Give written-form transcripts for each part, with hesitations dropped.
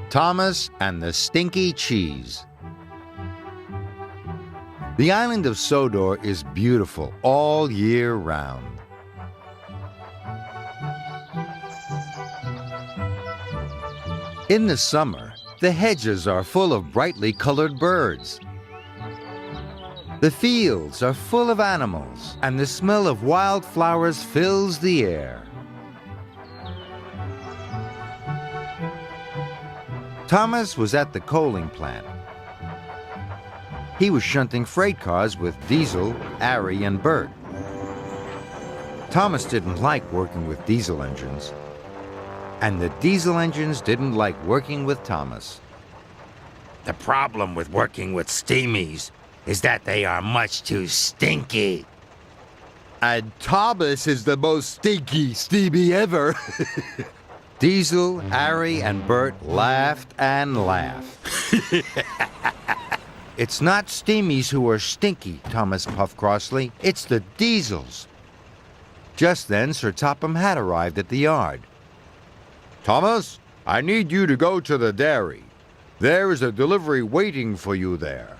Thomas and the Stinky Cheese. The island of Sodor is beautiful all year round. In the summer, the hedges are full of brightly colored birds. The fields are full of animals, and the smell of wildflowers fills the air. Thomas was at the coaling plant. He was shunting freight cars with Diesel, Ari, and Bert. Thomas didn't like working with diesel engines, and the diesel engines didn't like working with Thomas. The problem with working with steamies is that they are much too stinky. And Thomas is the most stinky steamy ever. Diesel, Ari, and Bert laughed and laughed. It's not steamies who are stinky, Thomas puffed crossly. It's the diesels. Just then, Sir Topham had arrived at the yard. Thomas, I need you to go to the dairy. There is a delivery waiting for you there.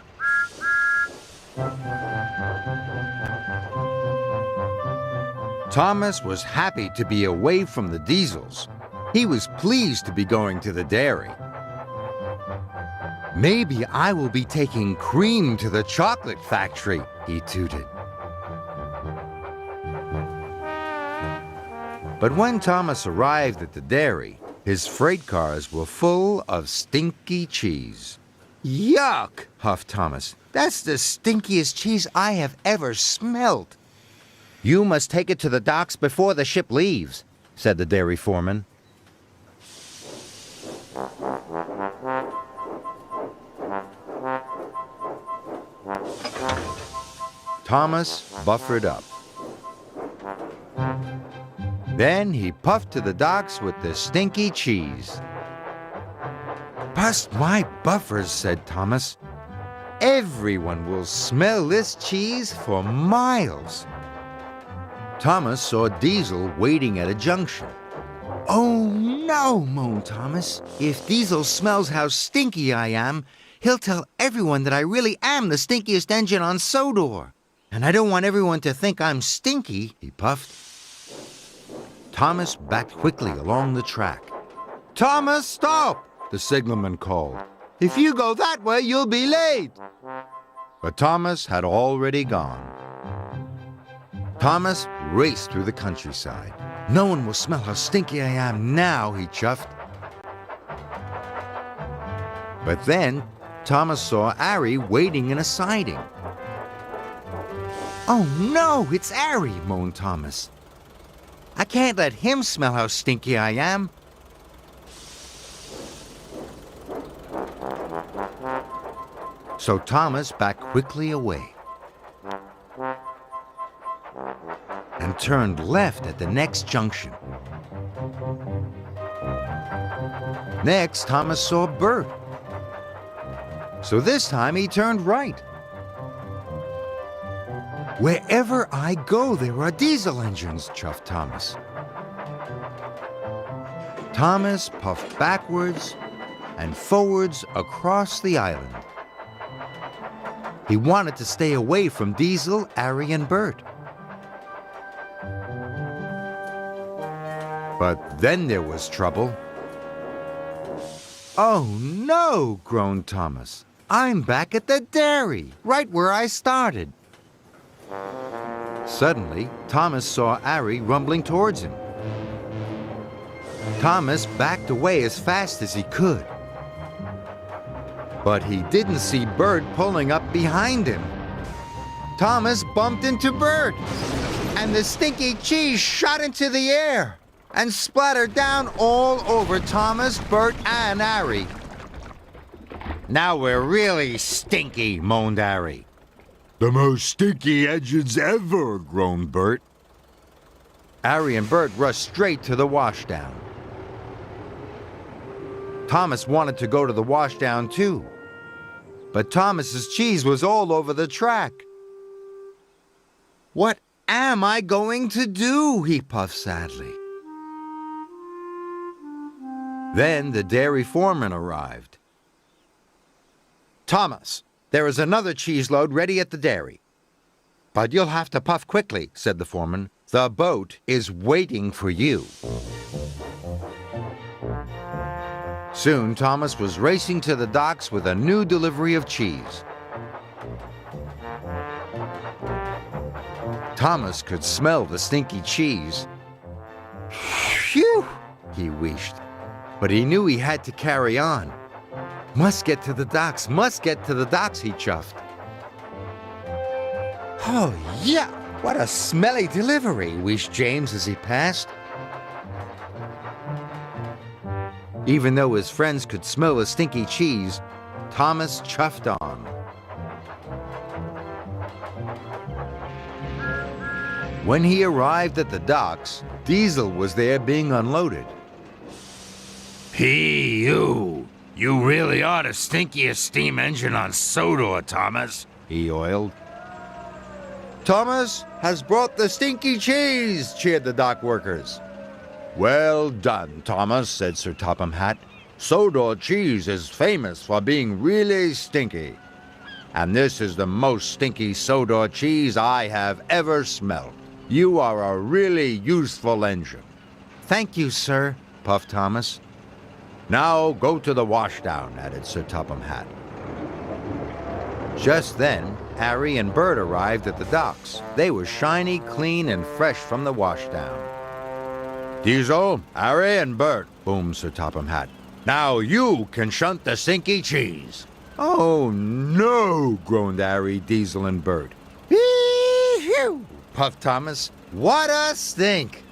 Thomas was happy to be away from the diesels. He was pleased to be going to the dairy. Maybe I will be taking cream to the chocolate factory, he tooted. But when Thomas arrived at the dairy, his freight cars were full of stinky cheese. Yuck, huffed Thomas. That's the stinkiest cheese I have ever smelt. You must take it to the docks before the ship leaves, said the dairy foreman. Thomas buffered up. Then he puffed to the docks with the stinky cheese. Bust my buffers, said Thomas. Everyone will smell this cheese for miles. Thomas saw Diesel waiting at a junction. Oh no, moaned Thomas. If Diesel smells how stinky I am, he'll tell everyone that I really am the stinkiest engine on Sodor. And I don't want everyone to think I'm stinky, he puffed. Thomas backed quickly along the track. Thomas, stop, the signalman called. If you go that way, you'll be late. But Thomas had already gone. Thomas raced through the countryside. No one will smell how stinky I am now, he chuffed. But then Thomas saw Ari waiting in a siding. Oh no, it's Ari, moaned Thomas. I can't let him smell how stinky I am. So Thomas backed quickly away and turned left at the next junction. Next, Thomas saw Bert. So this time he turned right. Wherever I go, there are diesel engines, chuffed Thomas. Thomas puffed backwards and forwards across the island. He wanted to stay away from Diesel, Ari, and Bert. But then there was trouble. Oh no, groaned Thomas. I'm back at the dairy, right where I started. Suddenly, Thomas saw Ari rumbling towards him. Thomas backed away as fast as he could. But he didn't see Bert pulling up behind him. Thomas bumped into Bert, and the stinky cheese shot into the air and splattered down all over Thomas, Bert, and Ari. Now we're really stinky, moaned Ari. The most stinky engines ever, groaned Bert. Ari and Bert rushed straight to the washdown. Thomas wanted to go to the washdown too, but Thomas's cheese was all over the track. What am I going to do? He puffed sadly. Then the dairy foreman arrived. "Thomas, there is another cheese load ready at the dairy." "But you'll have to puff quickly," said the foreman. "The boat is waiting for you." Soon, Thomas was racing to the docks with a new delivery of cheese. Thomas could smell the stinky cheese. "Phew!" he wished. But he knew he had to carry on. "Must get to the docks, must get to the docks," he chuffed. "Oh, yeah, what a smelly delivery," wished James as he passed. Even though his friends could smell the stinky cheese, Thomas chuffed on. When he arrived at the docks, Diesel was there being unloaded. Hey, you! You really are the stinkiest steam engine on Sodor, Thomas. He oiled. "Thomas has brought the stinky cheese," cheered the dock workers. "Well done, Thomas," said Sir Topham Hatt. "Sodor cheese is famous for being really stinky. And this is the most stinky Sodor cheese I have ever smelled. You are a really useful engine." "Thank you, sir," puffed Thomas. "Now go to the washdown," added Sir Topham Hatt. Just then, Harry and Bert arrived at the docks. They were shiny, clean, and fresh from the washdown. "Diesel, Harry, and Bert," boomed Sir Topham Hatt. "Now you can shunt the stinky cheese." "Oh, no," groaned Harry, Diesel, and Bert. "Hee-hew," puffed Thomas. "What a stink!"